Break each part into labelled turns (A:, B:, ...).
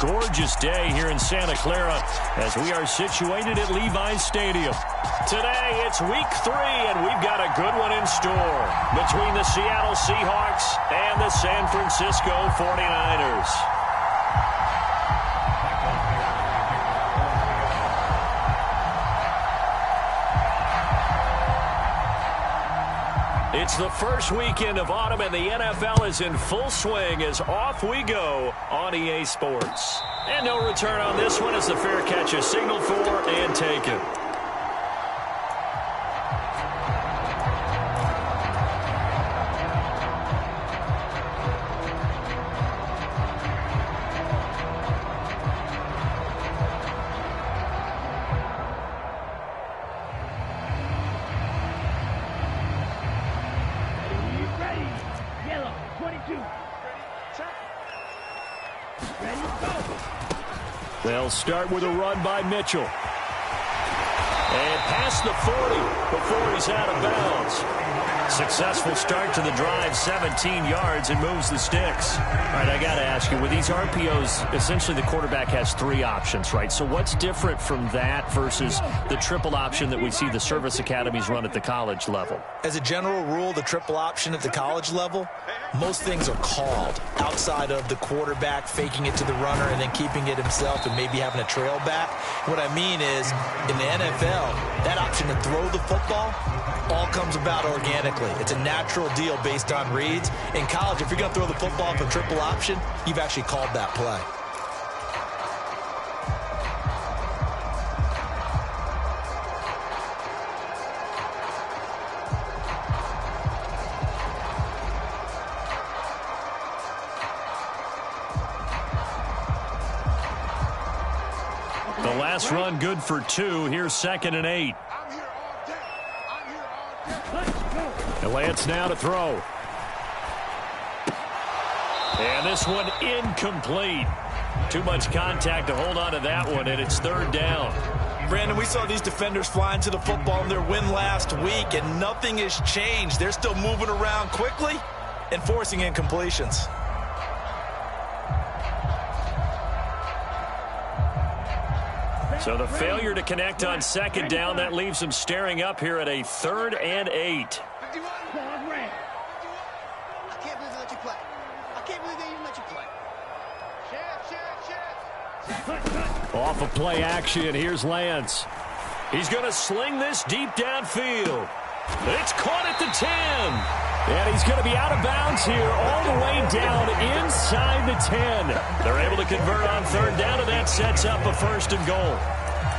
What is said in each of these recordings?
A: Gorgeous day here in Santa Clara as we are situated at Levi's Stadium. Today, it's week 3, and we've got a good one in store between the Seattle Seahawks and the San Francisco 49ers. It's the first weekend of autumn, and the NFL is in full swing as off we go on EA Sports. And no return on this one as the fair catch is signaled for and taken. They'll start with a run by Mitchell. And past the 40 before he's out of bounds. Successful start to the drive, 17 yards, and moves the sticks. All right, I got to ask you, with these RPOs, essentially the quarterback has 3 options, right? So what's different from that versus the triple option that we see the service academies run at the college level?
B: As a general rule, the triple option at the college level, most things are called outside of the quarterback faking it to the runner and then keeping it himself and maybe having a trail back. What I mean is, in the NFL, that option to throw the football all comes about organically. It's a natural deal based on reads. In college, if you're going to throw the football for triple option, you've actually called that play.
A: The last run good for 2. Here's 2nd and 8. Lance now to throw. And this one incomplete. Too much contact to hold on to that one, and it's 3rd down.
B: Brandon, we saw these defenders flying to the football in their win last week, and nothing has changed. They're still moving around quickly and forcing incompletions.
A: So the failure to connect on 2nd down, that leaves them staring up here at a 3rd and 8. Off of play action, here's Lance. He's going to sling this deep downfield. It's caught at the 10. And he's going to be out of bounds here all the way down inside the 10. They're able to convert on 3rd down, and that sets up a 1st and goal.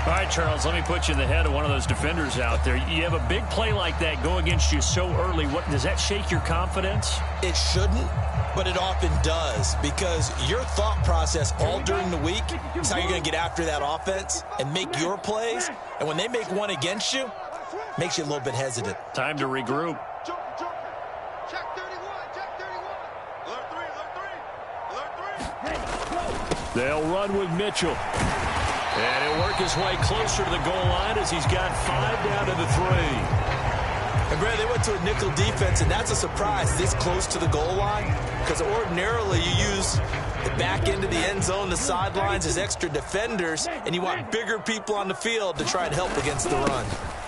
A: All right, Charles, let me put you in the head of one of those defenders out there. You have a big play like that go against you so early. What does that shake your confidence?
B: It shouldn't, but it often does, because your thought process all during the week is how you're going to get after that offense and make your plays. And when they make one against you, it makes you a little bit hesitant.
A: Time to regroup.
C: Check 31, check 31. Alert 3.
A: They'll run with Mitchell. And he'll work his way closer to the goal line as he's got 5 down to the 3.
B: And, Brad, they went to a nickel defense, and that's a surprise this close to the goal line, because ordinarily you use the back end of the end zone, the sidelines as extra defenders, and you want bigger people on the field to try and help against the run.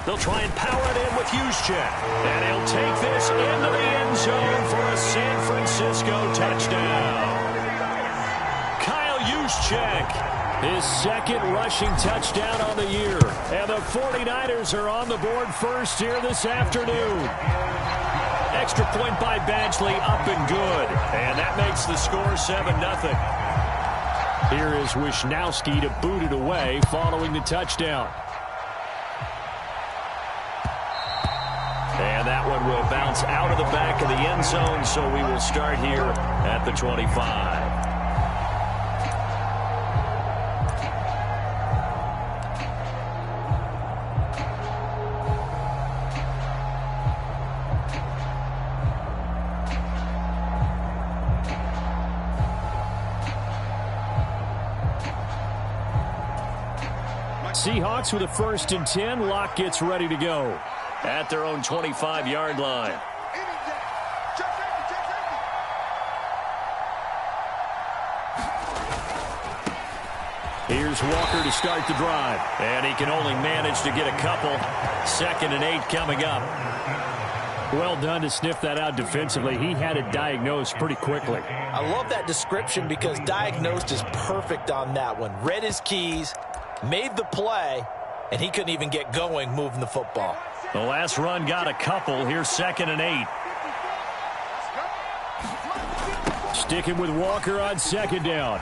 A: They'll try and power it in with Juszczyk. And he'll take this into the end zone for a San Francisco touchdown. Kyle Juszczyk, his 2nd rushing touchdown on the year. And the 49ers are on the board first here this afternoon. Extra point by Badgley, up and good. And that makes the score 7-0. Here is Wisnowski to boot it away following the touchdown. And that one will bounce out of the back of the end zone, so we will start here at the 25. Seahawks with a 1st and 10. Locke gets ready to go at their own 25-yard line. Here's Walker to start the drive. And he can only manage to get a couple. 2nd and 8 coming up.
D: Well done to sniff that out defensively. He had it diagnosed pretty quickly.
B: I love that description because diagnosed is perfect on that one. Read his keys, made the play, and he couldn't even get going moving the football.
A: The last run got a couple. Here's 2nd and 8.
D: Sticking with Walker on 2nd down.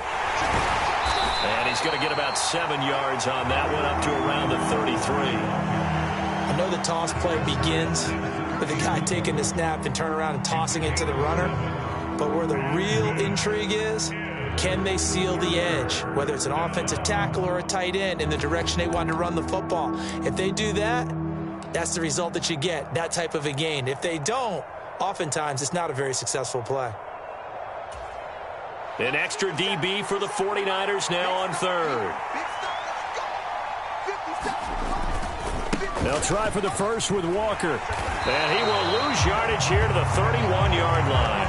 A: And he's going to get about 7 yards on that one, up to around the 33.
B: I know the toss play begins with the guy taking the snap and turn around and tossing it to the runner. But where the real intrigue is, can they seal the edge, whether it's an offensive tackle or a tight end, in the direction they want to run the football? If they do that, that's the result that you get, that type of a gain. If they don't, oftentimes it's not a very successful play.
A: An extra DB for the 49ers now on 3rd.
D: They'll try for the first with Walker.
A: And he will lose yardage here to the 31-yard line.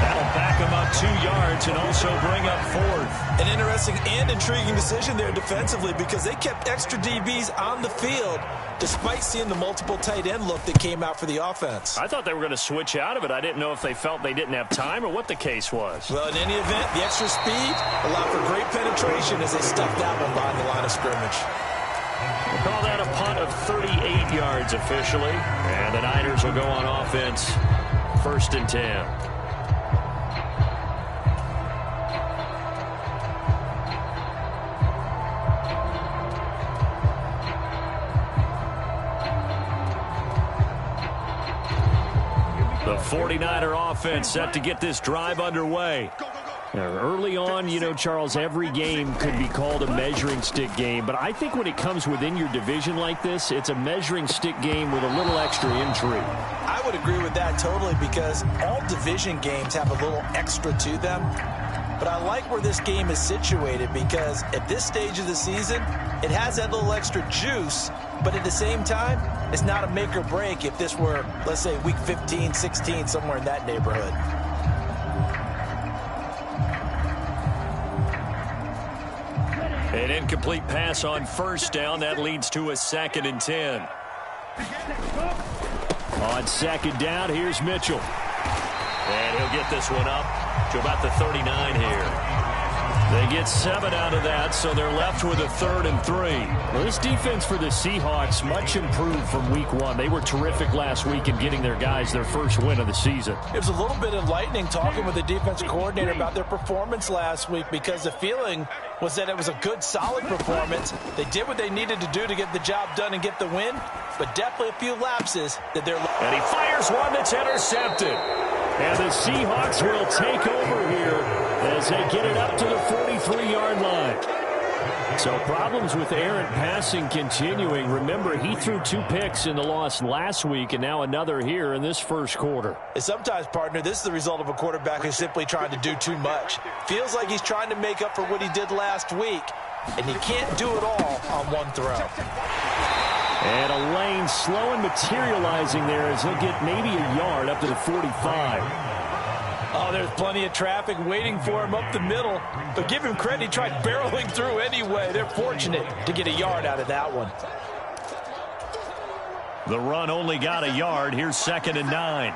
A: That'll back him up 2 yards and also bring up 4th.
B: An interesting and intriguing decision there defensively because they kept extra DBs on the field despite seeing the multiple tight end look that came out for the offense.
A: I thought they were going to switch out of it. I didn't know if they felt they didn't have time or what the case was.
B: Well, in any event, the extra speed allowed for great penetration as they stuffed that one behind the line of scrimmage.
A: We'll call that a punt of 38 yards officially. And the Niners will go on offense 1st and 10. The 49er offense set to get this drive underway.
D: Early on, you know, Charles, every game could be called a measuring stick game. But I think when it comes within your division like this, it's a measuring stick game with a little extra intrigue.
B: I would agree with that totally because all division games have a little extra to them. But I like where this game is situated because at this stage of the season, it has that little extra juice. But at the same time, it's not a make or break if this were, let's say, week 15, 16, somewhere in that neighborhood.
A: An incomplete pass on 1st down. That leads to a 2nd and 10.
D: On 2nd down, here's Mitchell.
A: And he'll get this one up to about the 39 here. They get 7 out of that, so they're left with a 3rd and 3.
D: Well, this defense for the Seahawks much improved from week 1. They were terrific last week in getting their guys their first win of the season.
B: It was a little bit enlightening talking with the defensive coordinator about their performance last week because the feeling was that it was a good, solid performance. They did what they needed to do to get the job done and get the win, but definitely a few lapses that they're...
A: And he fires one that's intercepted.
D: And the Seahawks will take over here as they get it up to the 43-yard line. So problems with errant passing continuing. Remember, he threw 2 picks in the loss last week and now another here in this first quarter.
B: And sometimes, partner, this is the result of a quarterback who's simply trying to do too much. Feels like he's trying to make up for what he did last week, and he can't do it all on one throw.
D: And a lane slow and materializing there as he'll get maybe a yard up to the 45.
B: Oh, there's plenty of traffic waiting for him up the middle. But give him credit, he tried barreling through anyway. They're fortunate to get a yard out of that one.
A: The run only got a yard. Here's 2nd and 9.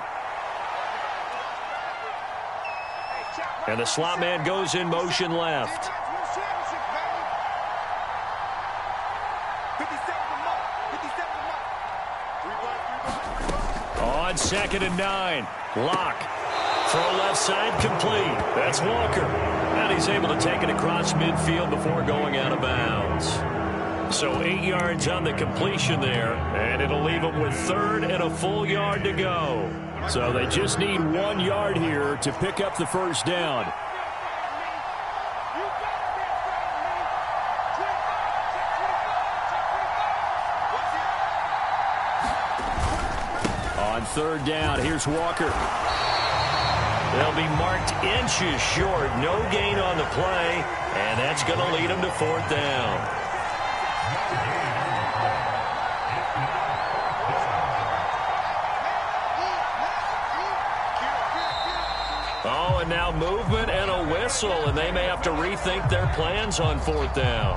A: And the slot man goes in motion left. On 2nd and 9. Lock. Throw left side complete. That's Walker. And he's able to take it across midfield before going out of bounds. So 8 yards on the completion there. And it'll leave them with 3rd and a full yard to go.
D: So they just need 1 yard here to pick up the first down. On 3rd down, here's Walker.
A: They'll be marked inches short. No gain on the play. And that's going to lead them to 4th down. Oh, and now movement and a whistle, and they may have to rethink their plans on 4th down.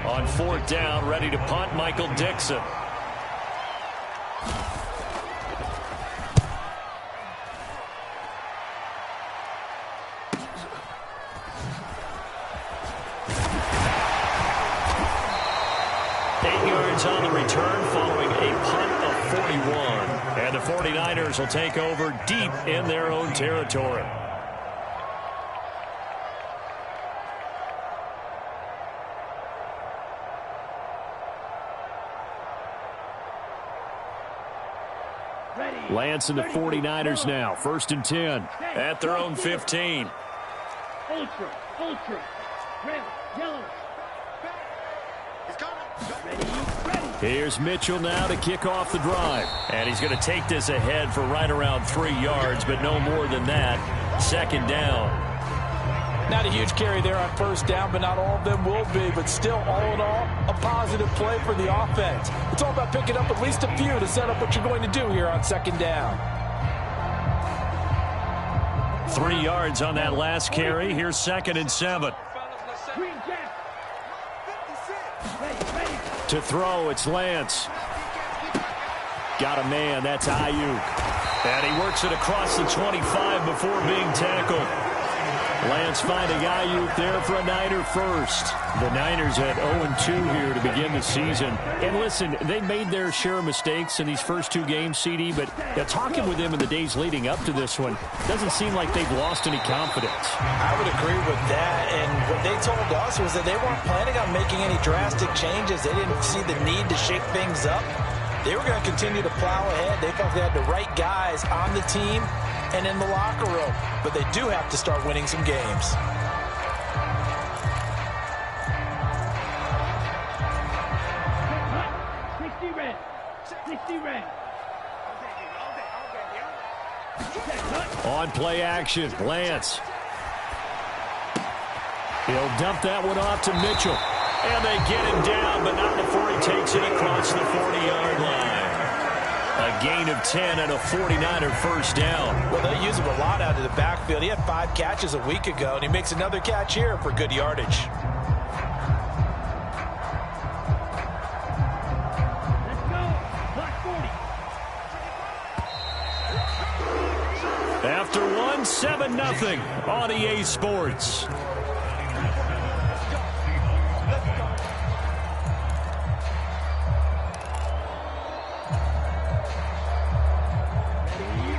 A: On 4th down, ready to punt, Michael Dixon. On the return following a punt of 41. And the 49ers will take over deep in their own territory. Lance and the 49ers now. 1st and 10 at their own 15.
E: Ultra, red, yellow.
D: Here's Mitchell now to kick off the drive.
A: And he's going to take this ahead for right around 3 yards, but no more than that. 2nd down.
B: Not a huge carry there on 1st down, but not all of them will be. But still, all in all, a positive play for the offense. It's all about picking up at least a few to set up what you're going to do here on 2nd down.
A: 3 yards on that last carry. Here's 2nd and 7.
D: To throw, it's Lance. Got a man, that's Ayuk.
A: And he works it across the 25 before being tackled.
D: Lance finding Ayuk there for a Niner first.
A: The Niners at 0-2 here to begin the season.
D: And listen, they made their share of mistakes in these first 2 games, CD, but talking with them in the days leading up to this one, doesn't seem like they've lost any confidence.
B: I would agree with that, and what they told us was that they weren't planning on making any drastic changes. They didn't see the need to shake things up. They were going to continue to plow ahead. They felt they had the right guys on the team and in the locker room, but they do have to start winning some games.
D: On play action, Lance. He'll dump that one off to Mitchell.
A: And they get him down, but not before he takes it across the 40-yard line. A gain of 10 and a 49er 1st down.
B: Well, they use him a lot out of the backfield. He had 5 catches a week ago, and he makes another catch here for good yardage.
A: After 1, 7-0 on EA Sports.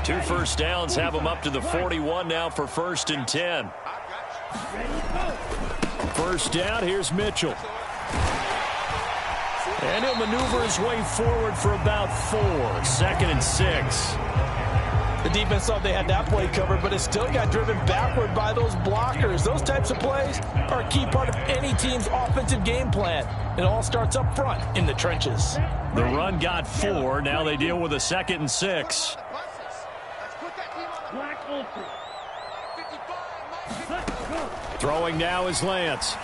A: Two 1st downs have them up to the 41 now for 1st and 10.
D: 1st down, here's Mitchell.
A: And he'll maneuver his way forward for about 4. 2nd and 6.
B: The defense thought they had that play covered, but it still got driven backward by those blockers. Those types of plays are a key part of any team's offensive game plan. It all starts up front in the trenches.
A: The run got 4. Now they deal with a 2nd and 6.
D: Throwing now is Lance.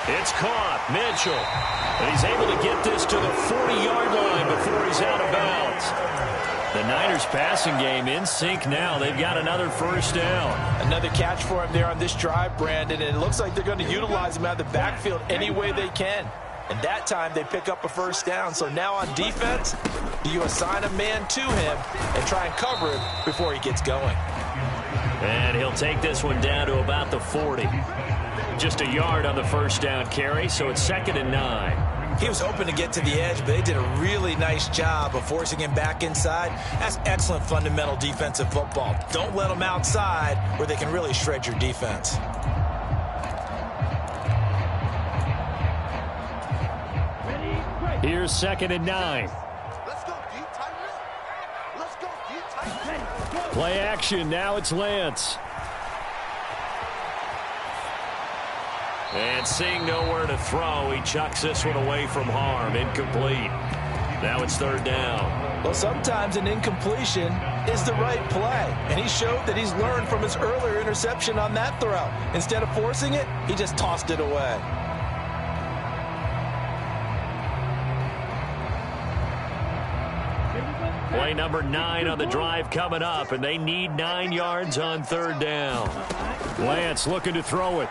A: It's caught. Mitchell. And he's able to get this to the 40-yard line before he's out of bounds. The Niners passing game in sync now. They've got another 1st down.
B: Another catch for him there on this drive, Brandon, and it looks like they're going to utilize him out of the backfield any way they can. And that time they pick up a 1st down. So now on defense, you assign a man to him and try and cover him before he gets going.
A: And he'll take this one down to about the 40. Just a yard on the 1st down carry, so it's 2nd and 9.
B: He was hoping to get to the edge, but they did a really nice job of forcing him back inside. That's excellent fundamental defensive football. Don't let them outside where they can really shred your defense.
D: Here's 2nd and 9.
C: Let's go deep, Tyrell. Let's go deep, Tyrell.
D: Play action. Now it's Lance.
A: And seeing nowhere to throw, he chucks this one away from harm. Incomplete. Now it's 3rd down.
B: Well, sometimes an incompletion is the right play. And he showed that he's learned from his earlier interception on that throw. Instead of forcing it, he just tossed it away.
D: Play number 9 on the drive coming up, and they need 9 yards on third down. Lance looking to throw it.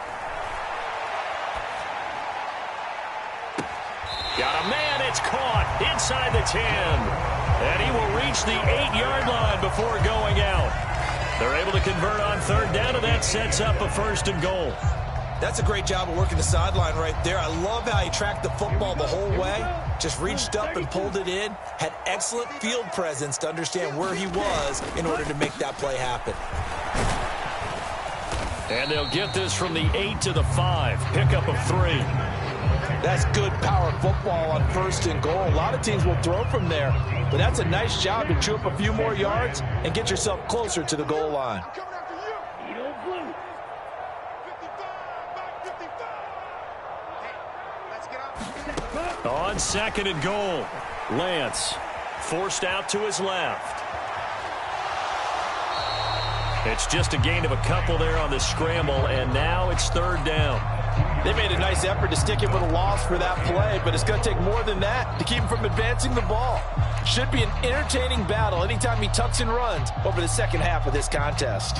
D: Got a man, it's caught inside the 10. And he will reach the 8-yard line before going out. They're able to convert on third down, and that sets up a 1st and goal.
B: That's a great job of working the sideline right there. I love how he tracked the football the whole way. Just reached up and pulled it in. Had excellent field presence to understand where he was in order to make that play happen.
D: And they'll get this from the 8 to the 5. Pickup of 3.
B: That's good power football on 1st and goal. A lot of teams will throw from there, but that's a nice job to chew up a few more yards and get yourself closer to the goal line.
D: On 2nd and goal, Lance forced out to his left. It's just a gain of a couple there on the scramble, and now it's 3rd down.
B: They made a nice effort to stick him with a loss for that play, but it's going to take more than that to keep him from advancing the ball. Should be an entertaining battle anytime he tucks and runs over the second half of this contest.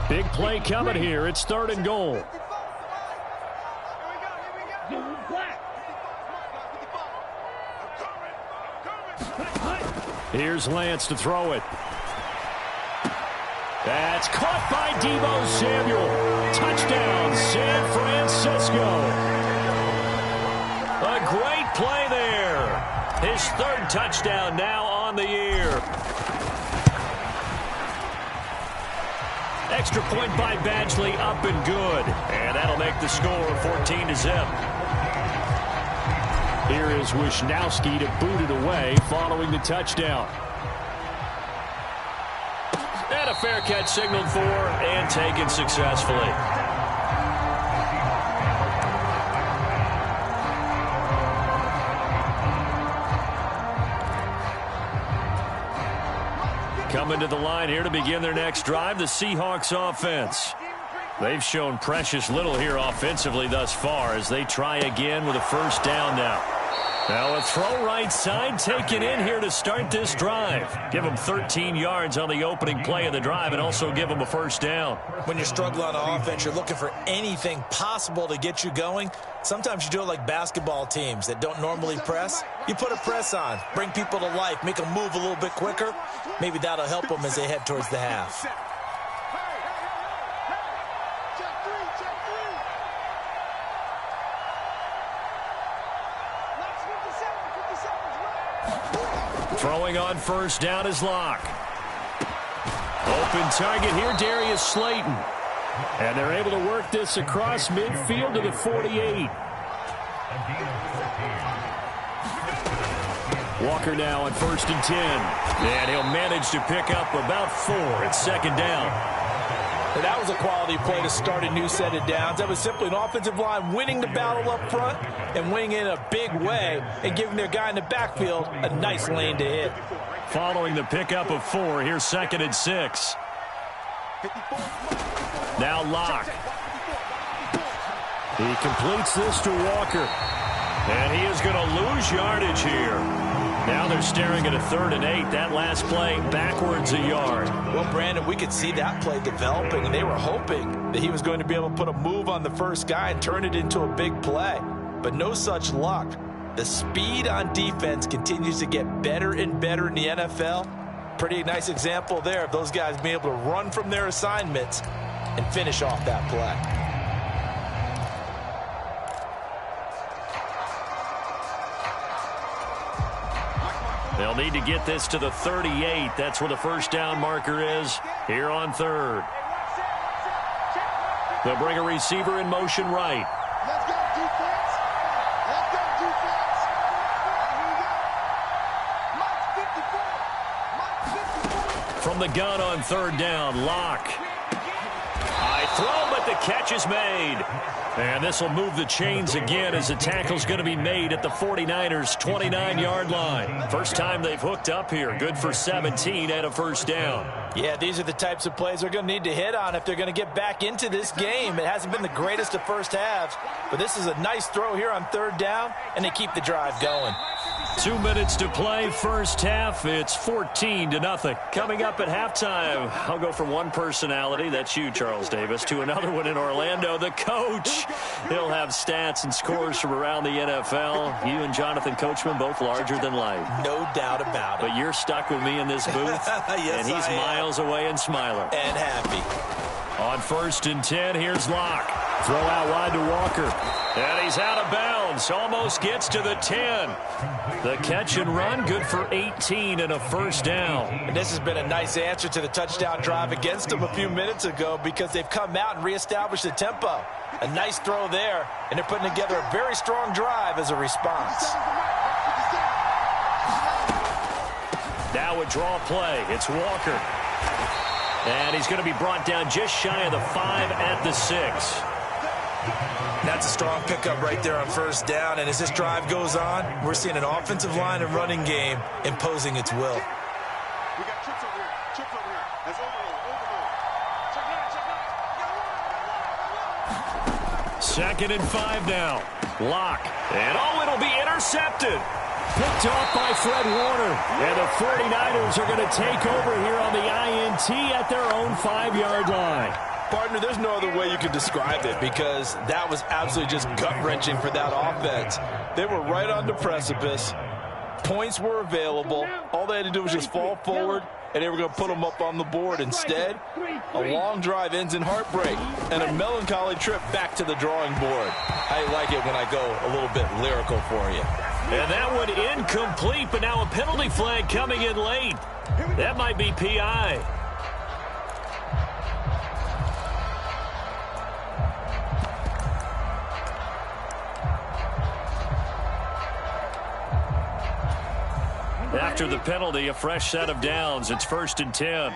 D: Big play coming here. It's 3rd and goal. Here's Lance to throw it. That's caught by Deebo Samuel. Touchdown, San Francisco. A great play there. His 3rd touchdown now on the year. Extra point by Badgley, up and good. And that'll make the score 14-0. Here is Wisnowski to boot it away following the touchdown. And a fair catch signaled for and taken successfully. Coming to the line here to begin their next drive, the Seahawks offense. They've shown precious little here offensively thus far as they try again with a 1st down now. Now a throw right side taken in here to start this drive. Give them 13 yards on the opening play of the drive and also give them a 1st down.
B: When you're struggling on offense, you're looking for anything possible to get you going. Sometimes you do it like basketball teams that don't normally press. You put a press on, bring people to life, make them move a little bit quicker. Maybe that'll help them as they head towards the half.
D: Throwing on 1st down is Locke. Open target here, Darius Slayton. And they're able to work this across midfield to the 48. Walker now on 1st and 10. And he'll manage to pick up about 4 at 2nd down.
B: And that was a quality play to start a new set of downs. That was simply an offensive line winning the battle up front and winning in a big way and giving their guy in the backfield a nice lane to hit.
D: Following the pickup of 4, here's 2nd and 6. Now Locke. He completes this to Walker. And he is going to lose yardage here. Now they're staring at a 3rd and 8. That last play backwards a yard.
B: Well, Brandon, we could see that play developing, and they were hoping that he was going to be able to put a move on the first guy and turn it into a big play. But no such luck. The speed on defense continues to get better and better in the NFL. Pretty nice example there of those guys being able to run from their assignments and finish off that play.
D: They'll need to get this to the 38. That's where the 1st down marker is here on 3rd. They'll bring a receiver in motion right.
C: Let's go, defense. Let's go, defense. Here we go. Mike 54. Mike 54.
D: From the gun on 3rd down, Locke. High
A: throw, but the catch is made. And this will move the chains again as the tackle's going to be made at the 49ers' 29-yard line. First time they've hooked up here. Good for 17 and a first down.
B: Yeah, these are the types of plays they're going to need to hit on if they're going to get back into this game. It hasn't been the greatest of first halves, but this is a nice throw here on third down, and they keep the drive going.
D: 2 minutes to play first half. It's 14-0.
A: Coming up at halftime, I'll go from one personality, that's you, Charles Davis, to another one in Orlando, the coach. He'll have stats and scores from around the NFL. You and Jonathan Coachman both larger than life.
B: No doubt about it.
A: But you're stuck with me in this booth,
B: yes,
A: and he's miles away and smiling.
B: And happy.
D: On 1st and 10, here's Locke. Throw out wide to Walker.
A: And he's out of bounds. Almost gets to the 10. The catch and run, good for 18 and a first down.
B: And this has been a nice answer to the touchdown drive against them a few minutes ago because they've come out and reestablished the tempo. A nice throw there, and they're putting together a very strong drive as a response.
A: Now a draw play. It's Walker. And he's going to be brought down just shy of the 5 at the 6.
B: That's a strong pickup right there on first down, and as this drive goes on, we're seeing an offensive line and running game imposing its will.
C: We got trips over here. Trips over here. That's overload. Check
D: 2nd and 5 now. Locke.
A: And it'll be intercepted.
D: Picked off by Fred Warner. And the 49ers are going to take over here on the INT at their own 5-yard line.
B: Partner, there's no other way you can describe it because that was absolutely just gut-wrenching for that offense. They were right on the precipice. Points were available. All they had to do was just fall forward, and they were going to put them up on the board. Instead, a long drive ends in heartbreak and a melancholy trip back to the drawing board. I like it when I go a little bit lyrical for you.
A: And that one incomplete, but now a penalty flag coming in late. That might be PI. After the penalty, a fresh set of downs. It's 1st and 10.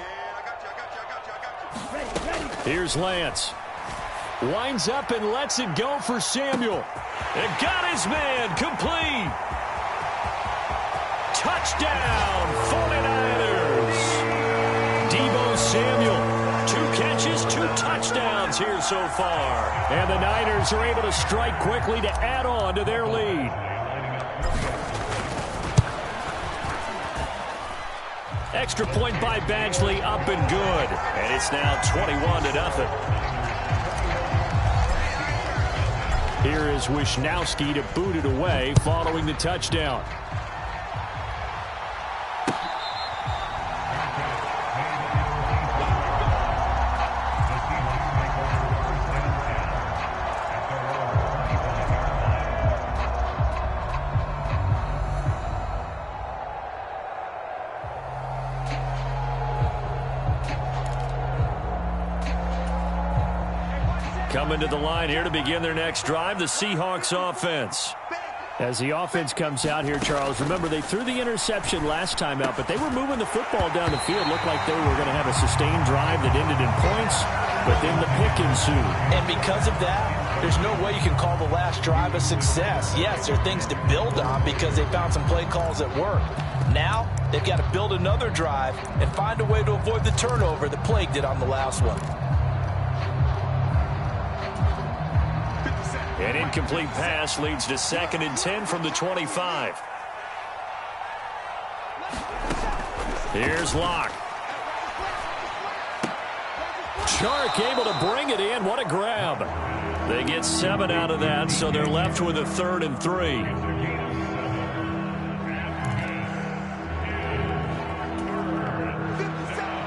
D: Here's Lance. Winds up and lets it go for Samuel.
A: And got his man complete. Touchdown, 49ers.
D: Deebo Samuel.
A: 2 catches, 2 touchdowns here so far.
D: And the Niners are able to strike quickly to add on to their lead.
A: Extra point by Badgley, up and good. And it's now 21-0.
D: Here is Wisnowski to boot it away following the touchdown.
A: Coming to the line here to begin their next drive, the Seahawks offense.
D: As the offense comes out here, Charles, remember they threw the interception last time out, but they were moving the football down the field. Looked like they were going to have a sustained drive that ended in points, but then the pick ensued.
B: And because of that, there's no way you can call the last drive a success. Yes, there are things to build on because they found some play calls that work. Now, they've got to build another drive and find a way to avoid the turnover that plagued it on the last one.
A: An incomplete pass leads to 2nd and 10 from the 25. Here's Locke.
D: Chark able to bring it in. What a grab.
A: They get 7 out of that, so they're left with a 3rd and 3.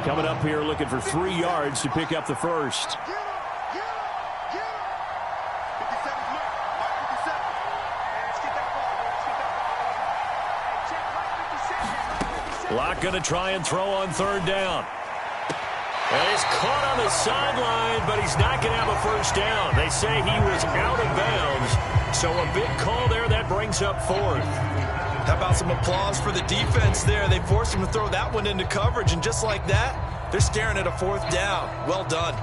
D: Coming up here looking for 3 yards to pick up the first.
A: Locke going to try and throw on 3rd down. And he's caught on the sideline, but he's not going to have a first down. They say he was out of bounds, so a big call there that brings up 4th.
B: How about some applause for the defense there? They forced him to throw that one into coverage, and just like that, they're staring at a 4th down. Well done.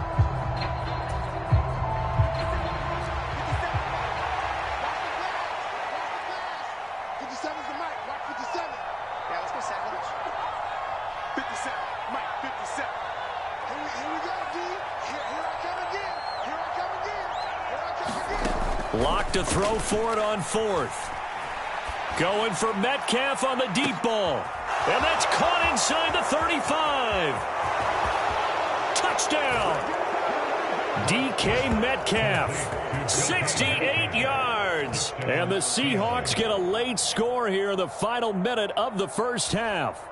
D: Lock to throw for it on fourth. Going for Metcalf on the deep ball. And that's caught inside the 35. Touchdown. DK Metcalf, 68 yards. And the Seahawks get a late score here in the final minute of the first half.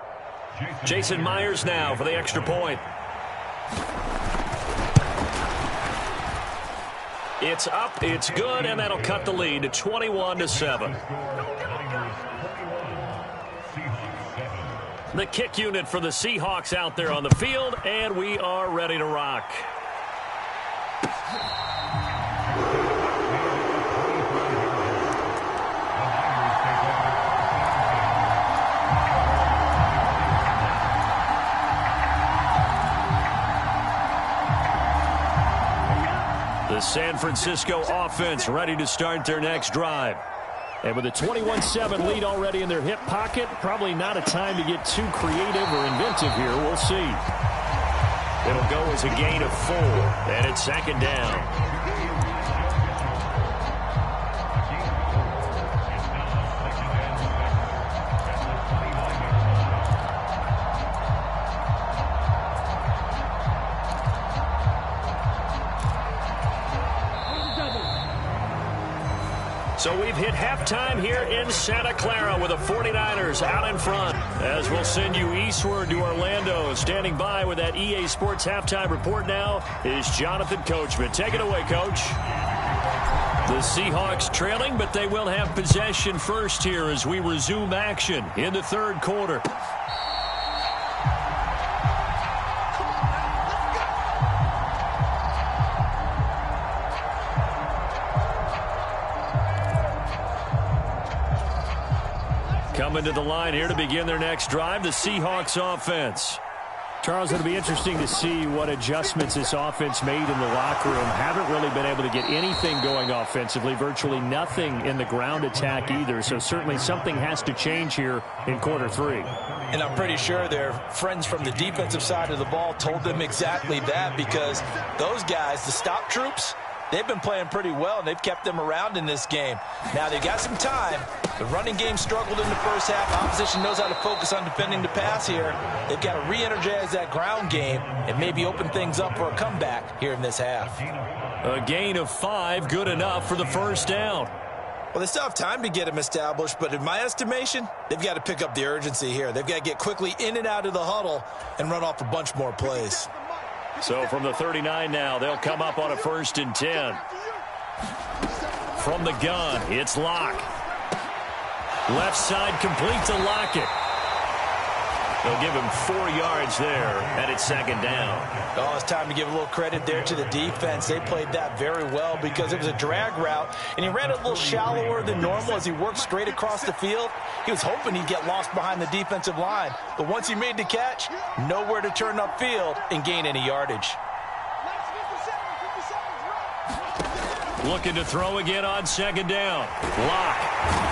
D: Jason Myers now for the extra point. It's up, it's good, and that'll cut the lead to 21-7. The kick unit for the Seahawks out there on the field, and we are ready to rock. The San Francisco offense ready to start their next drive. And with a 21-7 lead already in their hip pocket, probably not a time to get too creative or inventive here. We'll see. It'll go as a gain of 4, and it's second down. So we've hit halftime here in Santa Clara with the 49ers out in front. As we'll send you eastward to Orlando. Standing by with that EA Sports halftime report now is Jonathan Coachman. Take it away, Coach. The Seahawks trailing, but they will have possession first here as we resume action in the third quarter. Coming to the line here to begin their next drive, the Seahawks offense. Charles, it'll be interesting to see what adjustments this offense made in the locker room. Haven't really been able to get anything going offensively, virtually nothing in the ground attack either. So certainly something has to change here in quarter 3.
B: And I'm pretty sure their friends from the defensive side of the ball told them exactly that, because those guys, the stop troops, they've been playing pretty well, and they've kept them around in this game. Now, they've got some time. The running game struggled in the first half. Opposition knows how to focus on defending the pass here. They've got to re-energize that ground game and maybe open things up for a comeback here in this half.
D: A gain of 5, good enough for the first down.
B: Well, they still have time to get him established, but in my estimation, they've got to pick up the urgency here. They've got to get quickly in and out of the huddle and run off a bunch more plays.
D: So from the 39 now, they'll come up on a 1st and 10. From the gun, it's Locke. Left side complete to Lockett. They'll give him 4 yards there, and it's second down.
B: Oh, it's time to give a little credit there to the defense. They played that very well because it was a drag route, and he ran it a little shallower than normal as he worked straight across the field. He was hoping he'd get lost behind the defensive line, but once he made the catch, nowhere to turn upfield and gain any yardage.
D: Looking to throw again on second down. Lock.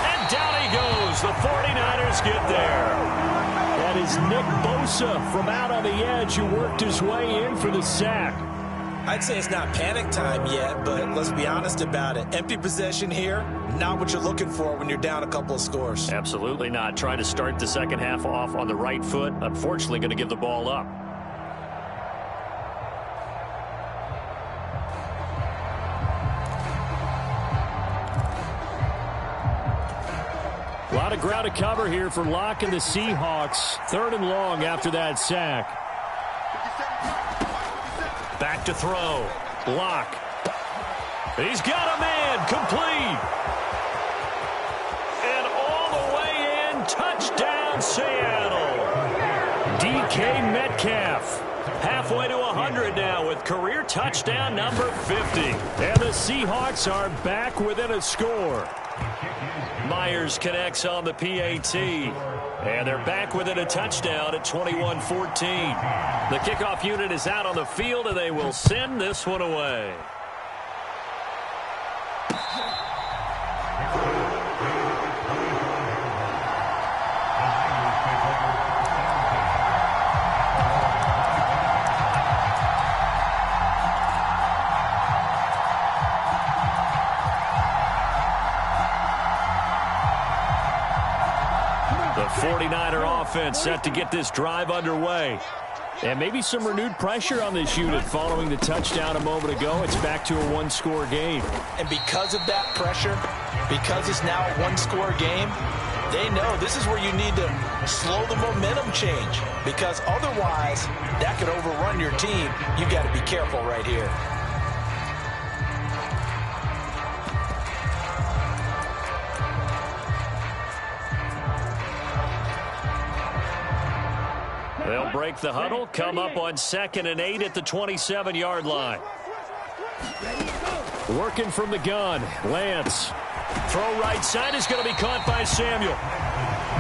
D: And down he goes. The 49ers get there. That is Nick Bosa from out on the edge who worked his way in for the sack.
B: I'd say it's not panic time yet, but let's be honest about it. Empty possession here, not what you're looking for when you're down a couple of scores.
D: Absolutely not. Trying to start the second half off on the right foot. Unfortunately, going to give the ball up. A lot of ground to cover here for Locke and the Seahawks. 3rd and long after that sack. Back to throw. Locke. He's got a man. Complete. And all the way in. Touchdown, Seattle. DK Metcalf. Halfway to 100 now with career touchdown number 50. And the Seahawks are back within a score. Myers connects on the PAT. And they're back within a touchdown at 21-14. The kickoff unit is out on the field, and they will send this one away. 49er offense set to get this drive underway. And maybe some renewed pressure on this unit following the touchdown a moment ago. It's back to a one-score game.
B: And because of that pressure, because it's now a one-score game, they know this is where you need to slow the momentum change, because otherwise that could overrun your team. You've got to be careful right here.
D: They'll break the huddle, come up on 2nd and 8 at the 27-yard line. Working from the gun, Lance. Throw right side is going to be caught by Samuel.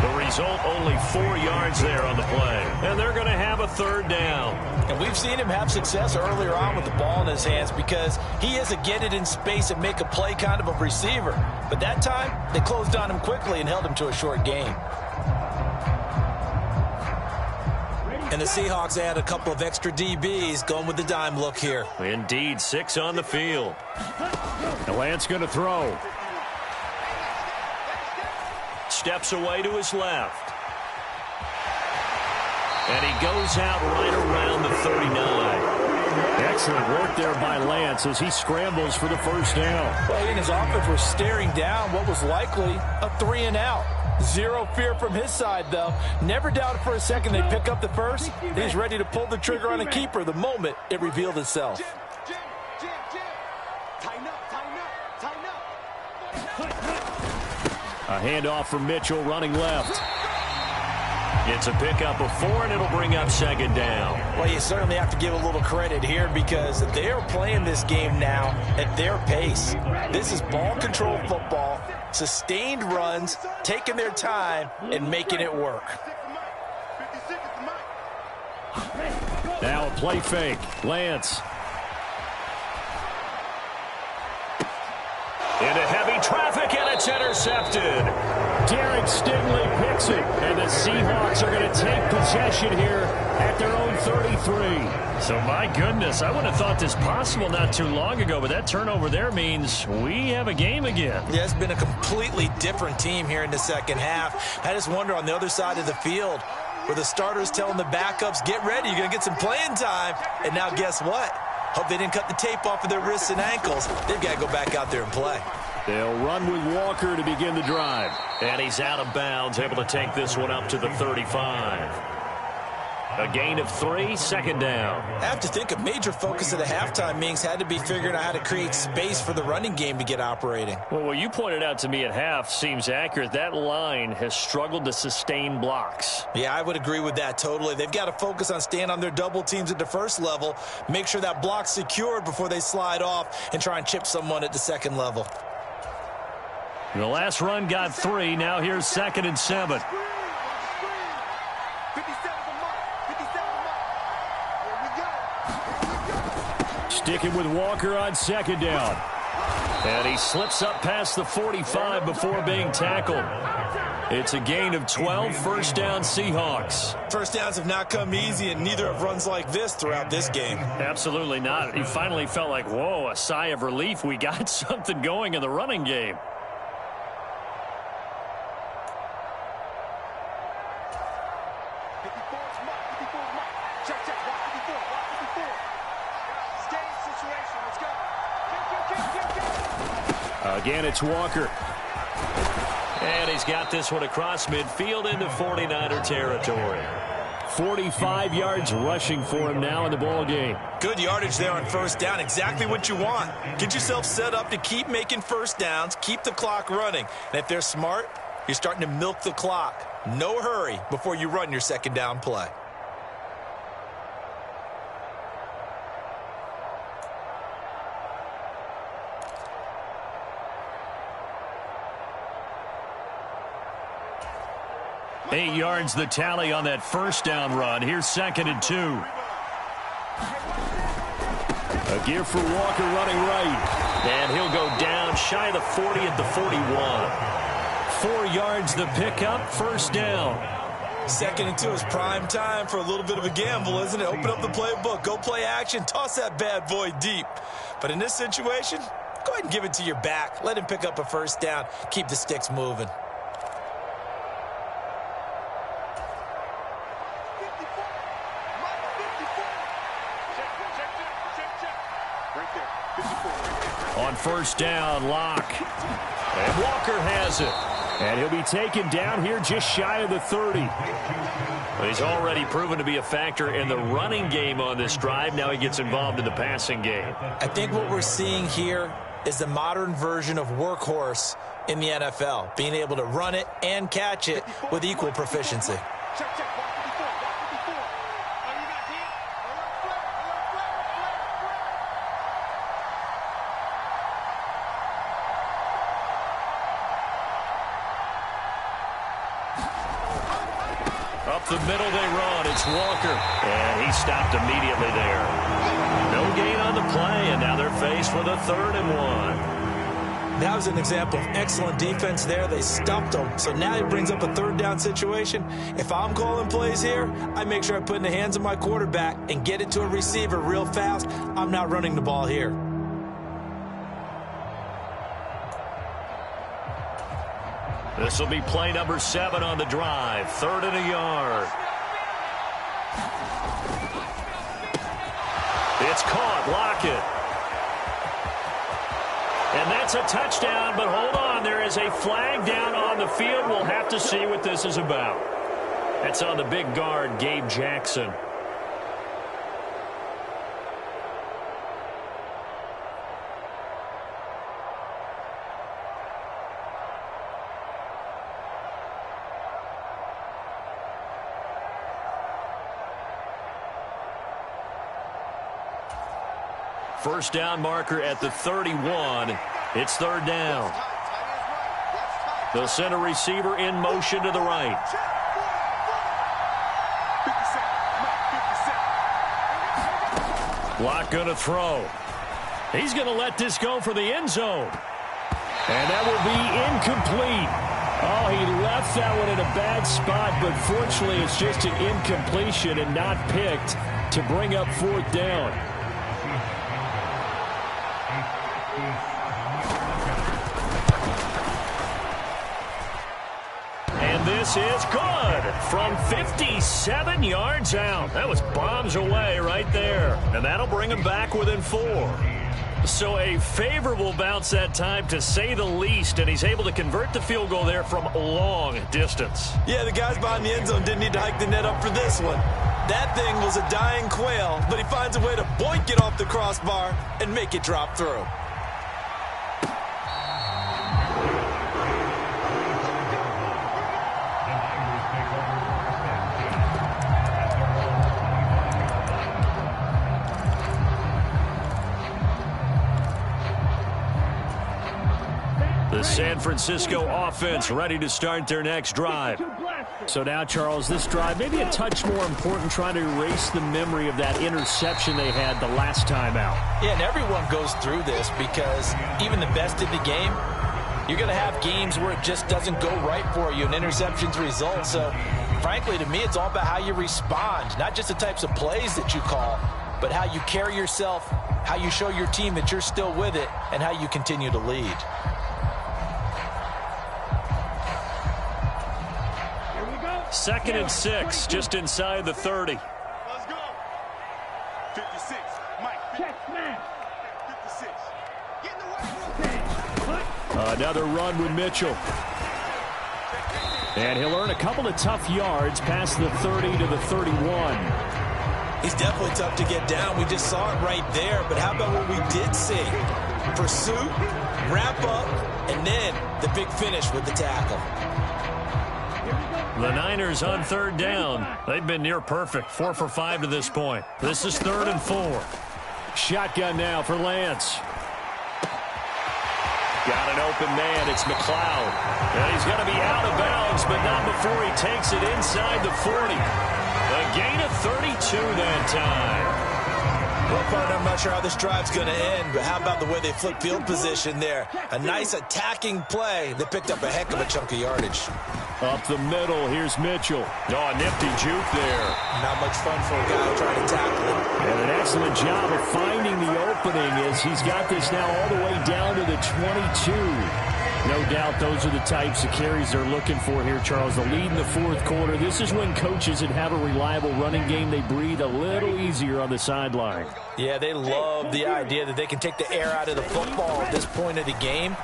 D: The result, only 4 yards there on the play. And they're going to have a 3rd down.
B: And we've seen him have success earlier on with the ball in his hands because he is a get it in space and make a play kind of a receiver. But that time, they closed on him quickly and held him to a short gain. And the Seahawks add a couple of extra DBs going with the dime look here.
D: Indeed, 6 on the field. And Lance going to throw. Steps away to his left. And he goes out right around the 39. Excellent work there by Lance as he scrambles for the 1st down.
B: Well, he and his offense were staring down what was likely a 3-and-out. Zero fear from his side, though. Never doubted for a second they'd pick up the first. He's ready to pull the trigger on a keeper the moment it revealed itself.
D: A handoff from Mitchell running left. It's a pickup of 4, and it'll bring up 2nd down.
B: Well, you certainly have to give a little credit here because they're playing this game now at their pace. This is ball control football, sustained runs, taking their time, and making it work.
D: Now a play fake. Lance. Into heavy traffic, and it's intercepted. Derek Stingley picks it, and the Seahawks are going to take possession here at their own 33. So, my goodness, I wouldn't have thought this possible not too long ago, but that turnover there means we have a game again.
B: Yeah, it's been a completely different team here in the second half. I just wonder on the other side of the field, where the starters telling the backups, get ready, you're going to get some playing time. And now guess what? Hope they didn't cut the tape off of their wrists and ankles. They've got to go back out there and play.
D: They'll run with Walker to begin the drive. And he's out of bounds, able to take this one up to the 35. A gain of 3, 2nd down.
B: I have to think a major focus of the halftime meetings had to be figuring out how to create space for the running game to get operating.
D: Well, what you pointed out to me at half seems accurate. That line has struggled to sustain blocks.
B: Yeah, I would agree with that totally. They've got to focus on staying on their double teams at the first level, make sure that block's secured before they slide off and try and chip someone at the second level.
D: The last run got 3. Now here's 2nd and 7. Sticking with Walker on 2nd down. And he slips up past the 45 before being tackled. It's a gain of 12, 1st down Seahawks.
B: First downs have not come easy, and neither have runs like this throughout this game.
D: Absolutely not. He finally felt like, whoa, a sigh of relief. We got something going in the running game. Again, it's Walker. And he's got this one across midfield into 49er territory. 45 yards rushing for him now in the ball game.
B: Good yardage there on 1st down. Exactly what you want. Get yourself set up to keep making 1st downs, keep the clock running. And if they're smart, you're starting to milk the clock. No hurry before you run your 2nd down play.
D: Eight yards the tally on that 1st down run. Here's 2nd and 2. A give for Walker running right. And he'll go down shy of the 40 at the 41. 4 yards the pickup, 1st down.
B: 2nd and 2 is prime time for a little bit of a gamble, isn't it? Open up the playbook, go play action, toss that bad boy deep. But in this situation, go ahead and give it to your back. Let him pick up a 1st down, keep the sticks moving.
D: first down. Lock. And Walker has it. And he'll be taken down here just shy of the 30.
A: Well, he's already proven to be a factor in the running game on this drive. Now he gets involved in the passing game.
B: I think what we're seeing here is the modern version of workhorse in the NFL, being able to run it and catch it with equal proficiency.
A: Up the middle they run. It's Walker. And he stopped immediately there. No gain on the play, and now they're faced with a 3rd and 1.
B: That was an example of excellent defense there. They stumped him. So now he brings up a 3rd down situation. If I'm calling plays here, I make sure I put it in the hands of my quarterback and get it to a receiver real fast. I'm not running the ball here.
A: This will be play number 7 on the drive. 3rd and a yard. It's caught. Lockett. And that's a touchdown, but hold on. There is a flag down on the field. We'll have to see what this is about. That's on the big guard, Gabe Jackson. First down marker at the 31. It's 3rd down. They'll send a receiver in motion to the right. Lock going to throw. He's going to let this go for the end zone. And that will be incomplete. Oh, he left that one in a bad spot, but fortunately it's just an incompletion and not picked to bring up 4th down. And this is good from 57 yards out. That was bombs away right there. And that'll bring him back within 4. So a favorable bounce that time, to say the least, and he's able to convert the field goal there from long distance.
B: Yeah, the guys behind the end zone didn't need to hike the net up for this one. That thing was a dying quail, but he finds a way to boink it off the crossbar and make it drop through.
A: The San Francisco offense ready to start their next drive.
D: So now, Charles, this drive maybe a touch more important, trying to erase the memory of that interception they had the last time out.
B: Yeah, and everyone goes through this because even the best in the game, you're going to have games where it just doesn't go right for you and interceptions result. So, frankly, to me, it's all about how you respond, not just the types of plays that you call, but how you carry yourself, how you show your team that you're still with it, and how you continue to lead.
A: 2nd and 6, just inside the 30.
C: Let's go. 56. Mike.
E: Check, man.
C: 56. Get in the way.
D: Another run with Mitchell. And he'll earn a couple of tough yards past the 30 to the 31.
B: He's definitely tough to get down. We just saw it right there. But how about what we did see? Pursuit, wrap up, and then the big finish with the tackle.
A: The Niners on 3rd down. They've been near perfect. 4 for 5 to this point. This is 3rd and 4.
D: Shotgun now for Lance.
A: Got an open man. It's McLeod. And he's going to be out of bounds, but not before he takes it inside the 40. A gain of 32 that time.
B: Well, partner, I'm not sure how this drive's going to end, but how about the way they flip field position there? A nice attacking play. They picked up a heck of a chunk of yardage.
D: Up the middle, here's Mitchell.
A: Oh, a nifty juke there.
B: Not much fun for a guy trying to tackle it.
D: And an excellent job of finding the opening as he's got this now all the way down to the 22. No doubt those are the types of carries they're looking for here, Charles. The lead in the fourth quarter. This is when coaches that have a reliable running game, they breathe a little easier on the sideline.
B: Yeah, they love the idea that they can take the air out of the football at this point of the game.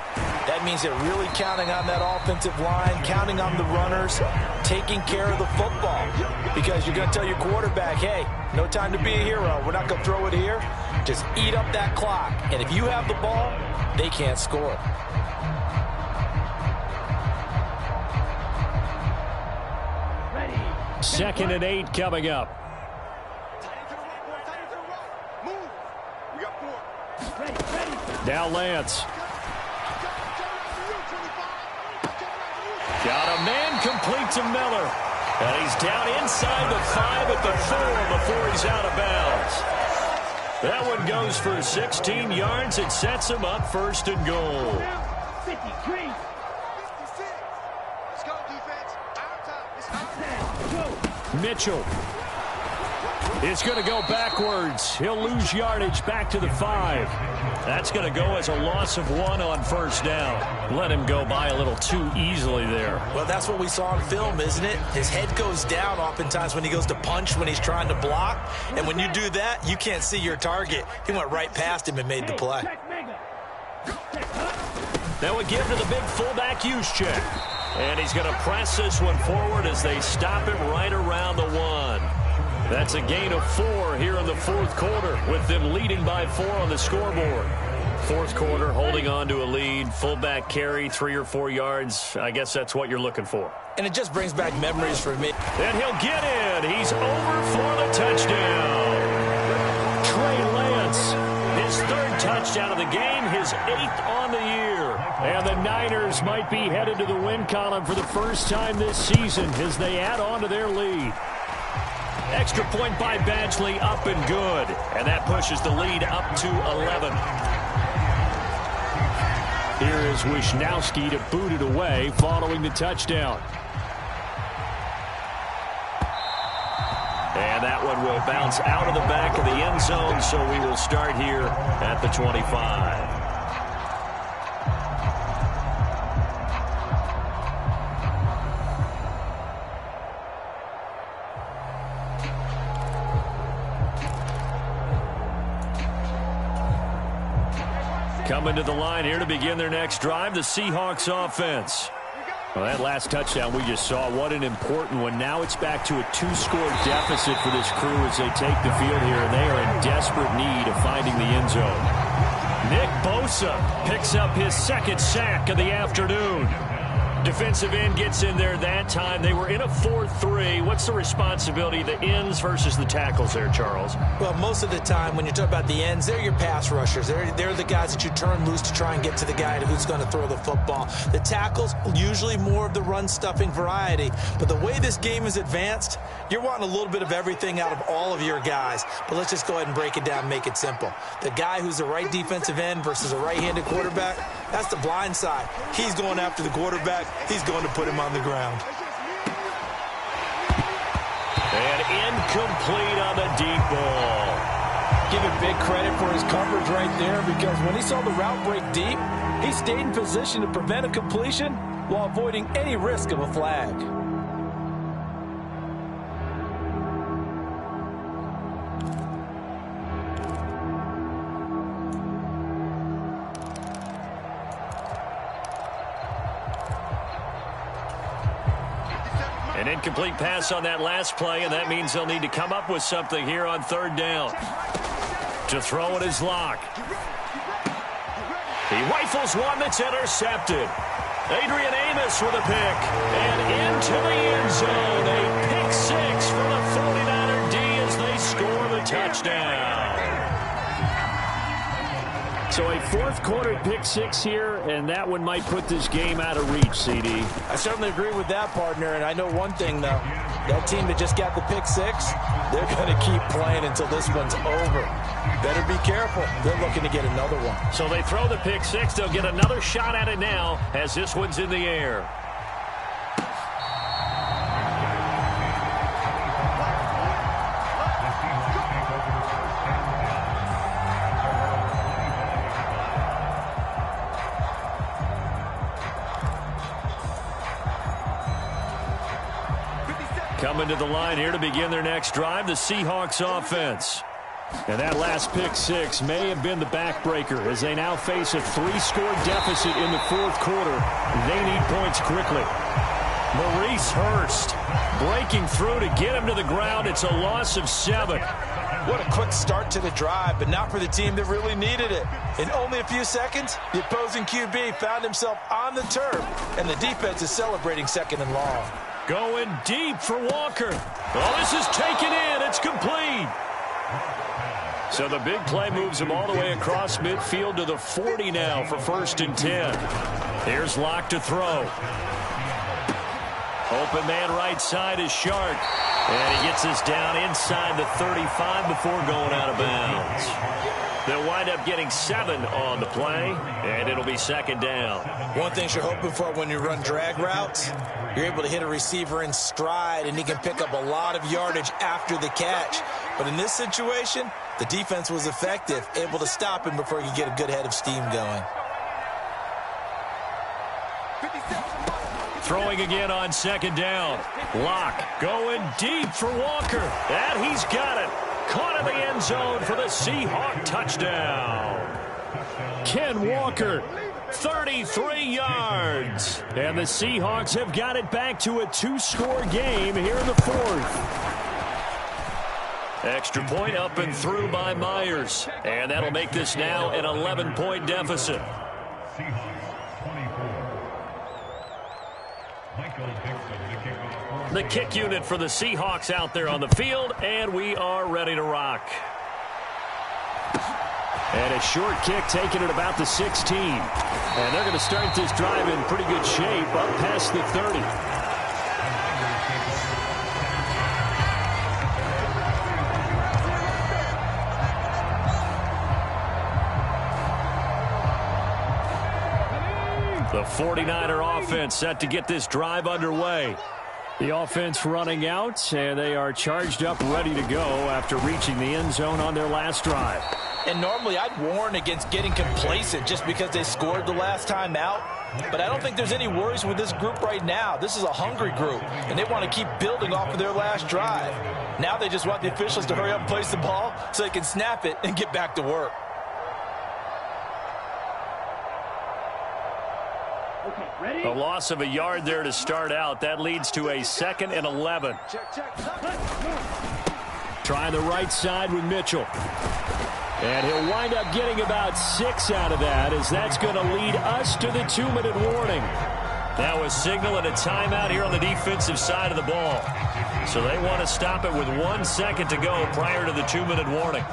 B: That means they're really counting on that offensive line, counting on the runners, taking care of the football. Because you're going to tell your quarterback, hey, no time to be a hero. We're not going to throw it here. Just eat up that clock. And if you have the ball, they can't score.
D: Second and 8 coming up. Now Lance. Got a man complete to Miller. And he's down inside the 5 at the 4 before he's out of bounds. That one goes for 16 yards. It sets him up first and goal.
E: 53.
C: Let's go, defense. Our time. It's our time.
D: Mitchell. It's going to go backwards. He'll lose yardage back to the 5. That's going to go as a loss of 1 on first down. Let him go by a little too easily there.
B: Well, that's what we saw in film, isn't it? His head goes down oftentimes when he goes to punch, when he's trying to block. And when you do that, you can't see your target. He went right past him and made the play.
D: That would give to the big fullback Juszczyk. And he's going to press this one forward as they stop him right around the 1. That's a gain of 4 here in the fourth quarter, with them leading by 4 on the scoreboard. Fourth quarter, holding on to a lead. Fullback carry, 3 or 4 yards. I guess that's what you're looking for.
B: And it just brings back memories for me.
D: And he'll get in. He's over for the touchdown. Trey Lance, his 3rd touchdown of the game, his 8th on the year. And the Niners might be headed to the win column for the first time this season as they add on to their lead. Extra point by Badgley, up and good. And that pushes the lead up to 11. Here is Wisnowski to boot it away following the touchdown. And that one will bounce out of the back of the end zone, so we will start here at the 25. Coming to the line here to begin their next drive, the Seahawks offense. Well, that last touchdown we just saw, what an important one. Now it's back to a 2-score deficit for this crew as they take the field here, and they are in desperate need of finding the end zone. Nick Bosa picks up his 2nd sack of the afternoon. Defensive end gets in there that time. They were in a 4-3. What's the responsibility, the ends versus the tackles there, Charles?
B: Well, most of the time when you talk about the ends, they're your pass rushers. They're the guys that you turn loose to try and get to the guy who's going to throw the football. The tackles, usually more of the run-stuffing variety. But the way this game is advanced, you're wanting a little bit of everything out of all of your guys. But let's just go ahead and break it down and make it simple. The guy who's the right defensive end versus a right-handed quarterback, that's the blind side. He's going after the quarterback. He's going to put him on the ground.
D: And incomplete on the deep ball.
B: Give him big credit for his coverage right there, because when he saw the route break deep, he stayed in position to prevent a completion while avoiding any risk of a flag.
D: An incomplete pass on that last play, and that means they'll need to come up with something here on 3rd down. To throw it is Locke. He rifles one that's intercepted. Adrian Amos with a pick. And into the end zone. A pick 6 for the 49er D as they score the touchdown. So a 4th quarter pick 6 here, and that one might put this game out of reach, CD.
B: I certainly agree with that, partner, and I know one thing, though. That team that just got the pick 6, they're going to keep playing until this one's over. Better be careful. They're looking to get another one.
D: So they throw the pick 6. They'll get another shot at it now as this one's in the air. Coming to the line here to begin their next drive, the Seahawks offense. And that last pick six may have been the backbreaker as they now face a 3-score deficit in the fourth quarter. They need points quickly. Maurice Hurst breaking through to get him to the ground. It's a loss of 7.
B: What a quick start to the drive, but not for the team that really needed it. In only a few seconds, the opposing QB found himself on the turf, and the defense is celebrating second and long.
D: Going deep for Walker. Oh, this is taken in. It's complete. So the big play moves him all the way across midfield to the 40 now for 1st and 10. Here's Locke to throw. Open man right side is Shark. And he gets us down inside the 35 before going out of bounds. They'll wind up getting 7 on the play, and it'll be 2nd down.
B: One thing you're hoping for when you run drag routes, you're able to hit a receiver in stride, and he can pick up a lot of yardage after the catch. But in this situation, the defense was effective, able to stop him before he could get a good head of steam going.
D: Throwing again on 2nd down. Locke going deep for Walker. And he's got it. Caught in the end zone for the Seahawk touchdown. Ken Walker, 33 yards. And the Seahawks have got it back to a 2-score game here in the 4th. Extra point up and through by Myers. And that'll make this now an 11-point deficit. The kick unit for the Seahawks out there on the field, and we are ready to rock. And a short kick taken at about the 16. And they're going to start this drive in pretty good shape up past the 30. The 49er offense set to get this drive underway. The offense running out, and they are charged up, ready to go after reaching the end zone on their last drive.
B: And normally I'd warn against getting complacent just because they scored the last time out. But I don't think there's any worries with this group right now. This is a hungry group, and they want to keep building off of their last drive. Now they just want the officials to hurry up and place the ball so they can snap it and get back to work.
D: A loss of a yard there to start out. That leads to a 2nd and 11. Trying the right side with Mitchell. And he'll wind up getting about 6 out of that, as that's going to lead us to the 2-minute warning. Now a signal and a timeout here on the defensive side of the ball. So they want to stop it with 1 second to go prior to the 2-minute warning.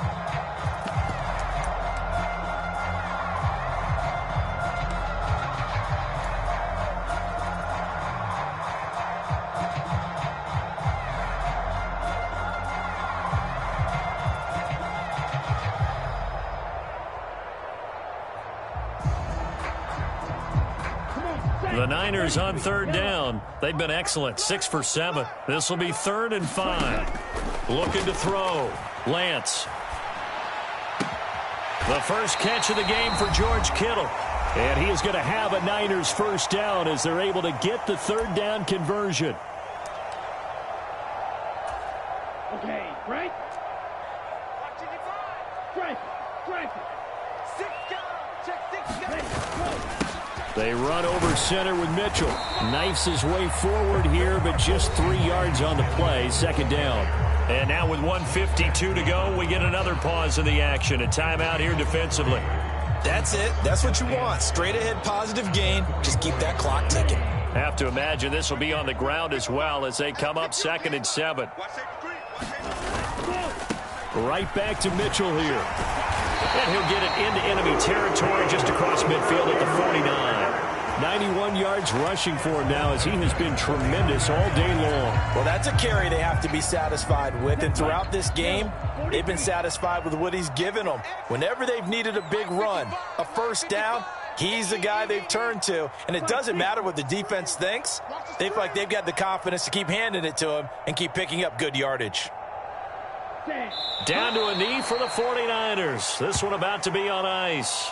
D: The Niners on 3rd down. They've been excellent, 6 for 7. This will be 3rd and 5. Looking to throw. Lance. The first catch of the game for George Kittle. And he is going to have a Niners first down as they're able to get the 3rd down conversion.
E: Okay, right? Strike.
D: They run over center with Mitchell. Knifes his way forward here, but just 3 yards on the play. 2nd down. And now with 1:52 to go, we get another pause in the action. A timeout here defensively.
B: That's it. That's what you want. Straight ahead positive gain. Just keep that clock ticking.
D: Have to imagine this will be on the ground as well as they come up 2nd and 7. Right back to Mitchell here. And he'll get it into enemy territory just across midfield at the 49. 91 yards rushing for him now as he has been tremendous all day long.
B: Well, that's a carry they have to be satisfied with. And throughout this game, they've been satisfied with what he's given them. Whenever they've needed a big run, a first down, he's the guy they've turned to. And it doesn't matter what the defense thinks. They feel like they've got the confidence to keep handing it to him and keep picking up good yardage.
D: Down to a knee for the 49ers. This one about to be on ice.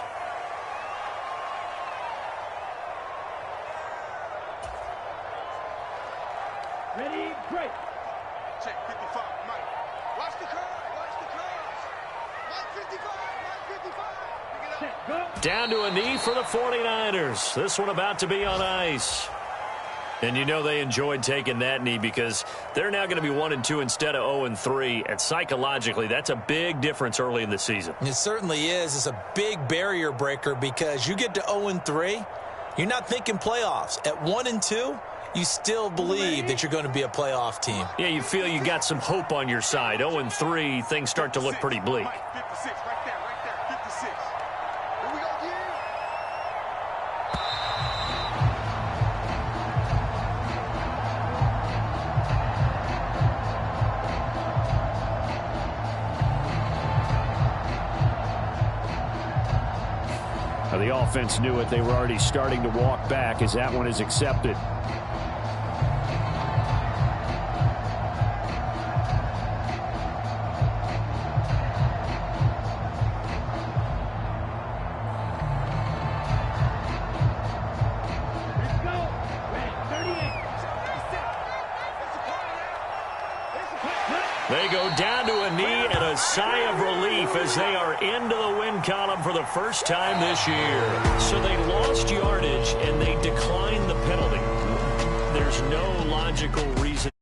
E: Ready, break.
D: Down to a knee for the 49ers. This one about to be on ice. And you know they enjoyed taking that knee because they're now going to be 1-2 instead of 0-3. And psychologically, that's a big difference early in the season.
B: It certainly is. It's a big barrier breaker because you get to 0-3, you're not thinking playoffs. At 1-2, you still believe that you're going to be a playoff team.
D: Yeah, you feel you got some hope on your side. 0-3, things start to look pretty bleak.
C: 56, right there, 56. Here we go, again.
D: Now, the offense knew it. They were already starting to walk back as that one is accepted. They go down to a knee and a sigh of relief as they are into the win column for the first time this year. So they lost yardage and they declined the penalty. There's no logical reason.